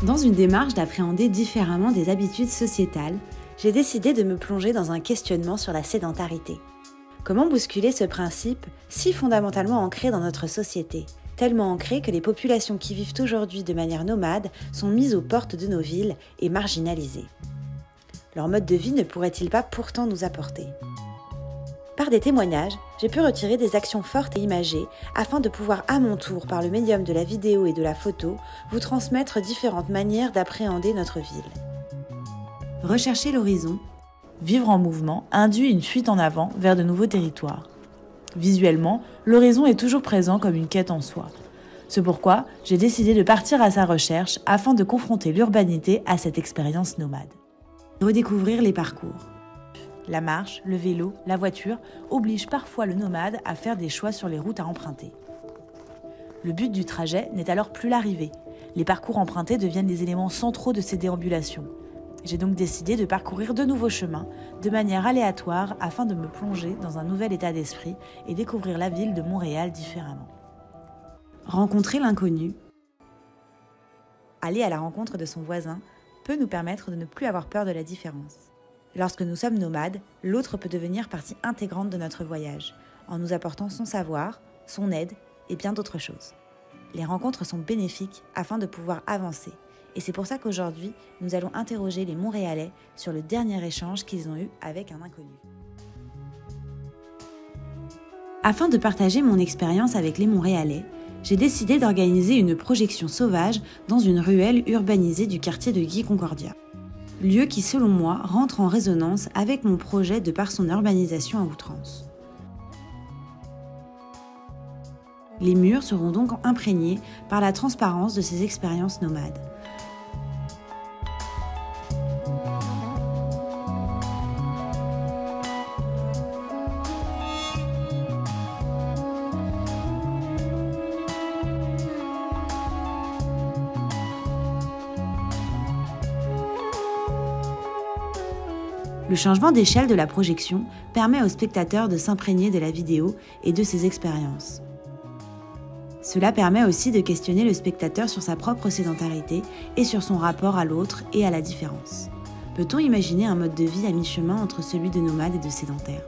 Dans une démarche d'appréhender différemment des habitudes sociétales, j'ai décidé de me plonger dans un questionnement sur la sédentarité. Comment bousculer ce principe si fondamentalement ancré dans notre société, tellement ancré que les populations qui vivent aujourd'hui de manière nomade sont mises aux portes de nos villes et marginalisées. Leur mode de vie ne pourrait-il pas pourtant nous apporter ? Par des témoignages, j'ai pu retirer des actions fortes et imagées afin de pouvoir à mon tour, par le médium de la vidéo et de la photo, vous transmettre différentes manières d'appréhender notre ville. Rechercher l'horizon, vivre en mouvement induit une fuite en avant vers de nouveaux territoires. Visuellement, l'horizon est toujours présent comme une quête en soi. C'est pourquoi j'ai décidé de partir à sa recherche afin de confronter l'urbanité à cette expérience nomade. Redécouvrir les parcours. La marche, le vélo, la voiture obligent parfois le nomade à faire des choix sur les routes à emprunter. Le but du trajet n'est alors plus l'arrivée. Les parcours empruntés deviennent des éléments centraux de ces déambulations. J'ai donc décidé de parcourir de nouveaux chemins, de manière aléatoire, afin de me plonger dans un nouvel état d'esprit et découvrir la ville de Montréal différemment. Rencontrer l'inconnu. Aller à la rencontre de son voisin peut nous permettre de ne plus avoir peur de la différence. Lorsque nous sommes nomades, l'autre peut devenir partie intégrante de notre voyage, en nous apportant son savoir, son aide et bien d'autres choses. Les rencontres sont bénéfiques afin de pouvoir avancer, et c'est pour ça qu'aujourd'hui, nous allons interroger les Montréalais sur le dernier échange qu'ils ont eu avec un inconnu. Afin de partager mon expérience avec les Montréalais, j'ai décidé d'organiser une projection sauvage dans une ruelle urbanisée du quartier de Guy Concordia. Lieu qui, selon moi, rentre en résonance avec mon projet de par son urbanisation à outrance. Les murs seront donc imprégnés par la transparence de ces expériences nomades. Le changement d'échelle de la projection permet aux spectateurs de s'imprégner de la vidéo et de ses expériences. Cela permet aussi de questionner le spectateur sur sa propre sédentarité et sur son rapport à l'autre et à la différence. Peut-on imaginer un mode de vie à mi-chemin entre celui de nomade et de sédentaire ?